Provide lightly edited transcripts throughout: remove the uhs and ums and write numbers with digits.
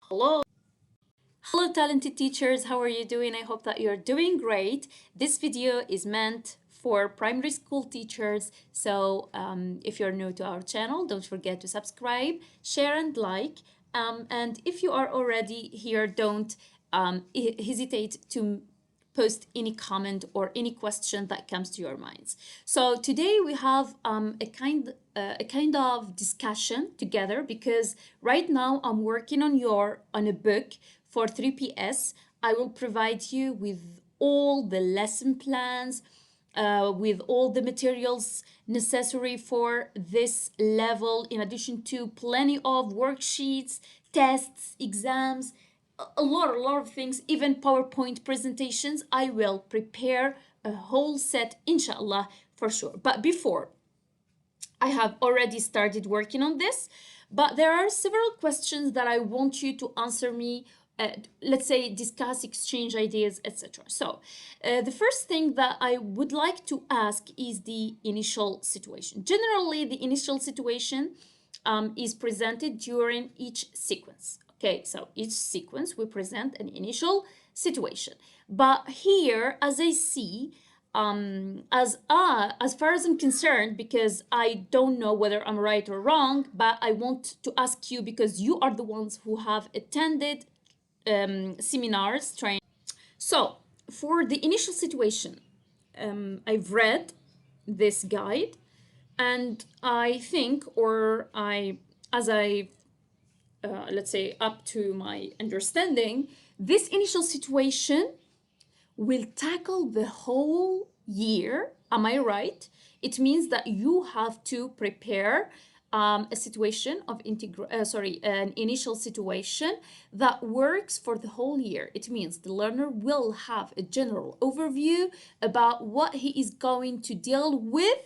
Hello. Hello, talented teachers. How are you doing? I hope that you're doing great. This video is meant for primary school teachers. So if you're new to our channel, don't forget to subscribe, share, and like. And if you are already here, don't hesitate to post any comment or any question that comes to your minds. So today we have a kind of discussion together because right now I'm working on a book for 3PS. I will provide you with all the lesson plans, with all the materials necessary for this level, in addition to plenty of worksheets, tests, exams, a lot of things, even PowerPoint presentations. I will prepare a whole set, inshallah, for sure. But before, I have already started working on this, but there are several questions that I want you to answer me. Let's say discuss, exchange ideas, etc. So the first thing that I would like to ask is the initial situation. Generally, the initial situation is presented during each sequence. Okay, so each sequence we present an initial situation. But here, as I see, as far as I'm concerned, because I don't know whether I'm right or wrong, but I want to ask you because you are the ones who have attended seminars, training. So for the initial situation, I've read this guide, and I think, or I, as I let's say, up to my understanding, this initial situation will tackle the whole year. Am I right? It means that you have to prepare a situation of an initial situation that works for the whole year. It means the learner will have a general overview about what he is going to deal with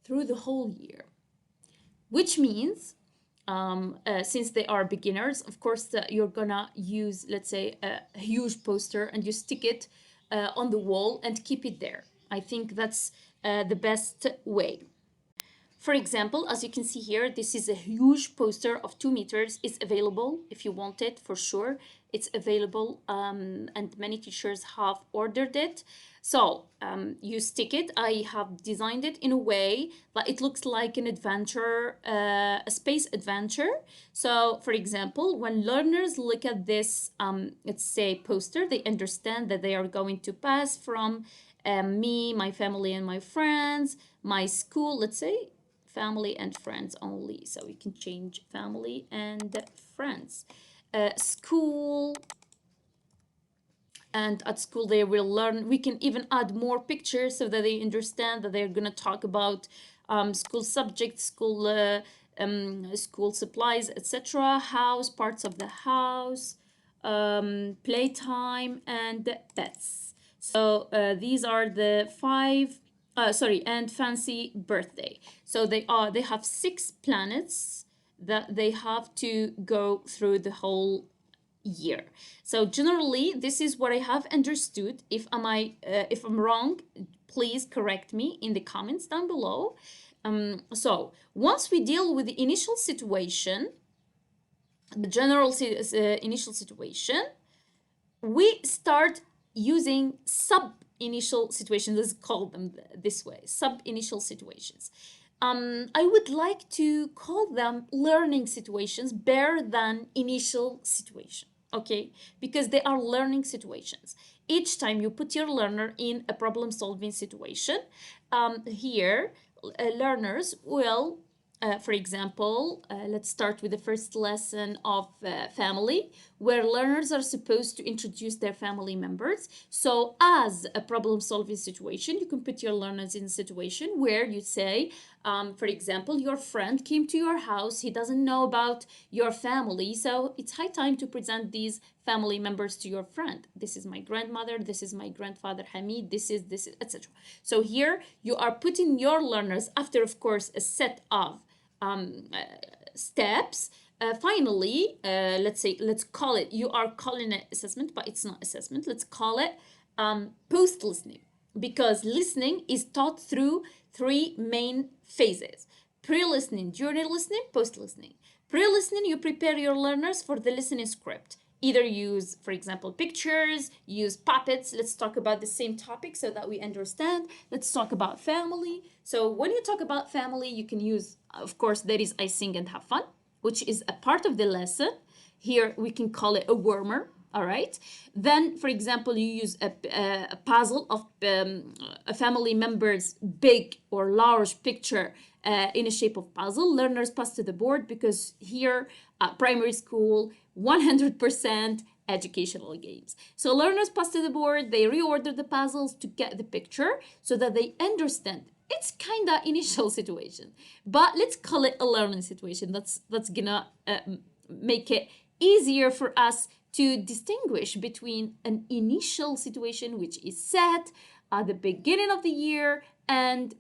through the whole year, which means since they are beginners, of course, you're gonna use, let's say, a huge poster and you stick it on the wall and keep it there. I think that's the best way. For example, as you can see here, this is a huge poster of 2 meters. It's available if you want it, for sure. It's available, and many teachers have ordered it. So you stick it. I have designed it in a way that it looks like an adventure, a space adventure. So for example, when learners look at this, let's say, poster, they understand that they are going to pass from me, my family and my friends, my school, let's say, family and friends only. So we can change family and friends. School, and at school they will learn. We can even add more pictures so that they understand that they're going to talk about school subjects, school supplies, etc. House, parts of the house, playtime, and pets. So these are the 5 and fancy birthday. So they have 6 planets that they have to go through the whole year. So generally, this is what I have understood. If I'm wrong, please correct me in the comments down below. So once we deal with the initial situation, the general initial situation, we start using sub-initial situations. Let's call them this way, sub-initial situations. I would like to call them learning situations better than initial situation, okay? Because they are learning situations. Each time you put your learner in a problem-solving situation, here, learners will for example, let's start with the first lesson of family, where learners are supposed to introduce their family members. So as a problem-solving situation, you can put your learners in a situation where you say, for example, your friend came to your house, he doesn't know about your family, so it's high time to present these family members to your friend. This is my grandmother, this is my grandfather Hamid, this is, etc. So here you are putting your learners, after, of course, a set of steps. Finally, let's call it, you are calling it assessment, but it's not assessment. Let's call it post listening, because listening is taught through 3 main phases: pre-listening, during listening, post-listening. Pre-listening, you prepare your learners for the listening script. Either use, for example, pictures, use puppets. Let's talk about the same topic so that we understand. Let's talk about family. So when you talk about family, you can use, of course, there is I sing and have fun, which is a part of the lesson. Here we can call it a warmer. All right. Then, for example, you use a puzzle of a family member's big or large picture in a shape of puzzle. Learners pass to the board because here at primary school, 100% educational games. So learners pass to the board, they reorder the puzzles to get the picture so that they understand. It's kind of initial situation, but let's call it a learning situation. That's gonna make it easier for us to distinguish between an initial situation which is set at the beginning of the year and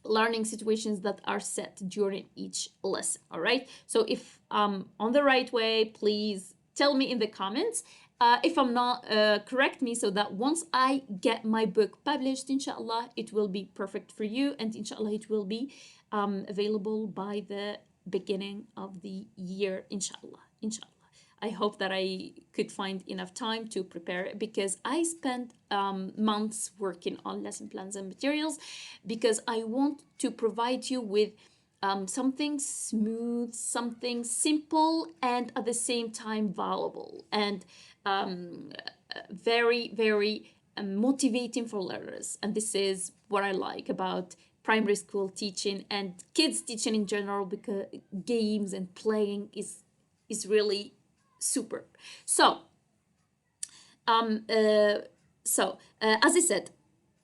learning situations that are set during each lesson. All right, so if I'm on the right way, please tell me in the comments. If I'm not, correct me so that once I get my book published, inshallah, it will be perfect for you, and inshallah it will be available by the beginning of the year, inshallah. I hope that I could find enough time to prepare it, because I spent months working on lesson plans and materials, because I want to provide you with something smooth, something simple, and at the same time valuable, and very, very motivating for learners. And this is what I like about primary school teaching and kids teaching in general, because games and playing is really superb. So, as I said,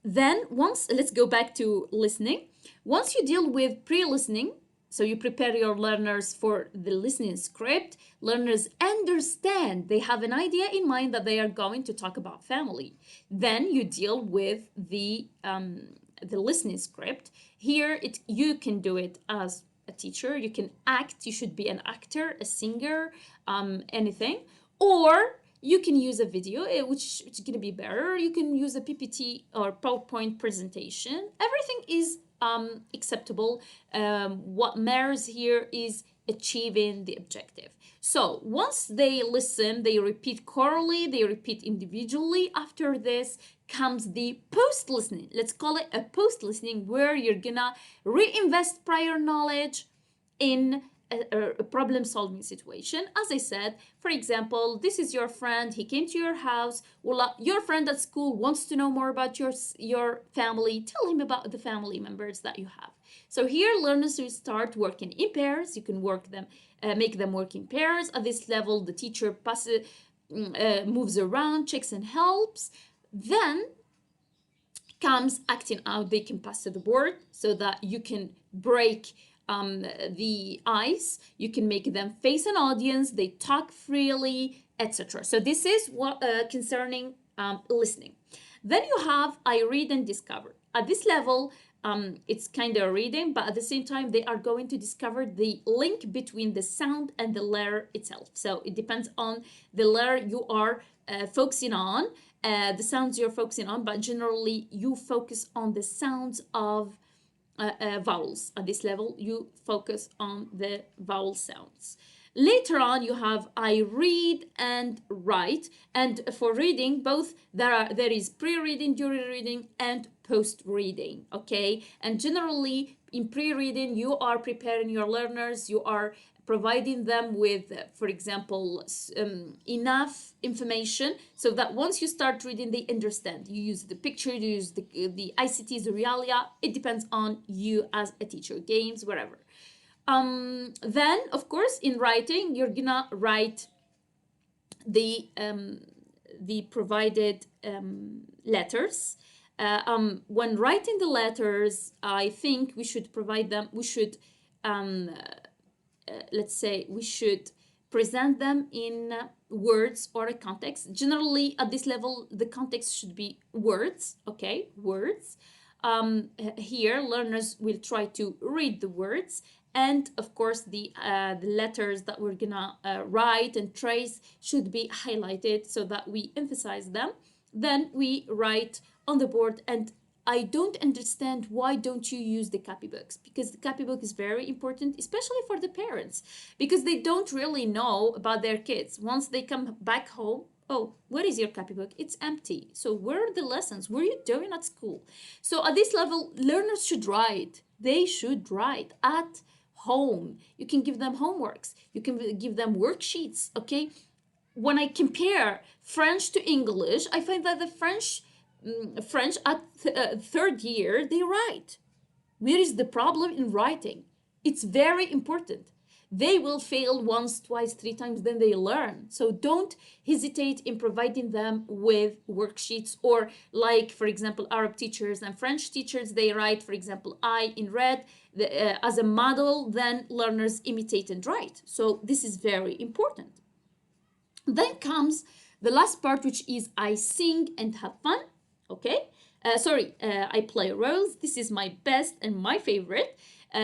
then let's go back to listening. Once you deal with pre-listening, so you prepare your learners for the listening script, learners understand, they have an idea in mind that they are going to talk about family. Then you deal with the listening script. Here, you can do it as a teacher, you can act, you should be an actor, a singer, anything, or you can use a video, which is going to be better. You can use a PPT or PowerPoint presentation. Everything is acceptable. What matters here is achieving the objective. So once they listen, they repeat chorally, they repeat individually. After this comes the post-listening. Let's call it a post-listening, where you're gonna reinvest prior knowledge in a problem-solving situation. As I said, for example, this is your friend, he came to your house. Well, your friend at school wants to know more about your family. Tell him about the family members that you have. So here, learners will start working in pairs. You can make them work in pairs. At this level, the teacher moves around, checks and helps. Then comes acting out. They can pass to the board so that you can break the ice. You can make them face an audience. They talk freely, etc. So this is what concerning listening. Then you have I read and discover. At this level, it's kind of reading, but at the same time, they are going to discover the link between the sound and the letter itself. So it depends on the letter you are focusing on, the sounds you're focusing on, but generally you focus on the sounds of vowels. At this level, you focus on the vowel sounds. Later on, you have I read and write. And for reading, both there is pre-reading, during reading, and post-reading, okay? And generally, in pre-reading, you are preparing your learners, you are providing them with, for example, enough information so that once you start reading, they understand. You use the picture, you use the ICTs, the realia. It depends on you as a teacher, games, whatever. Then, of course, in writing, you're gonna write the provided letters. When writing the letters, I think we should provide them. We should, let's say, we should present them in words or a context. Generally, at this level, the context should be words. Okay, words. Here, learners will try to read the words. And of course, the letters that we're gonna write and trace should be highlighted so that we emphasize them. Then we write on the board, and I don't understand why don't you use the copybooks, because the copybook is very important, especially for the parents, because they don't really know about their kids. Once they come back home, oh, what is your copybook? It's empty. So where are the lessons? What are you doing at school? So at this level, learners should write. They should write at home. You can give them homeworks. You can give them worksheets, okay? When I compare French to English, I find that the French at third year, they write. Where is the problem in writing? It's very important. They will fail once, twice, three times, then they learn. So don't hesitate in providing them with worksheets, or like, for example, Arab teachers and French teachers, they write, for example, I in red as a model, then learners imitate and write. So this is very important. Then comes the last part, which is I sing and have fun. Okay. I play roles. This is my best and my favorite.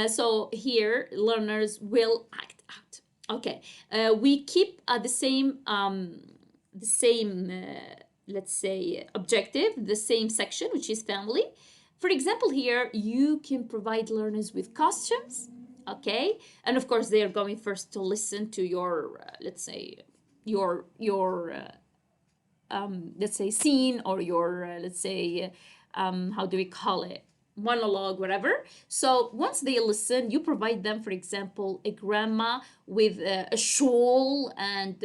So here learners will act out. Okay. We keep the same let's say objective, the same section, which is family. For example, here you can provide learners with costumes. Okay. And of course, they are going first to listen to your let's say your let's say scene, or your let's say how do we call it, monologue, whatever. So once they listen, you provide them, for example, a grandma with a shawl and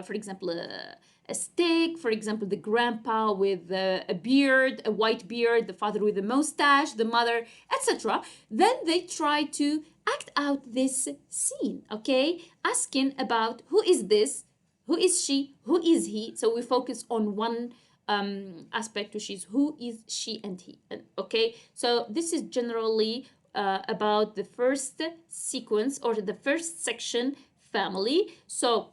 for example a stick, for example the grandpa with a beard, a white beard, the father with a mustache, the mother, etc. Then they try to act out this scene, okay, asking about who is this, who is she, who is he. So we focus on one aspect, which is who is she and he. Okay, so this is generally about the first sequence, or the first section, family. So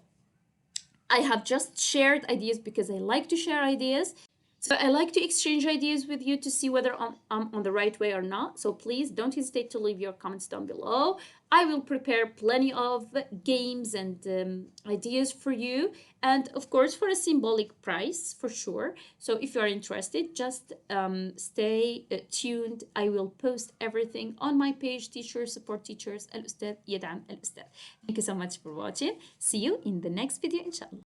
I have just shared ideas because I like to share ideas. So I like to exchange ideas with you to see whether I'm on the right way or not. So please don't hesitate to leave your comments down below. I will prepare plenty of games and ideas for you. And of course, for a symbolic price, for sure. So if you are interested, just stay tuned. I will post everything on my page, Teachers Support Teachers, الأستاذ يدعم الأستاذ. Thank you so much for watching. See you in the next video, inshallah.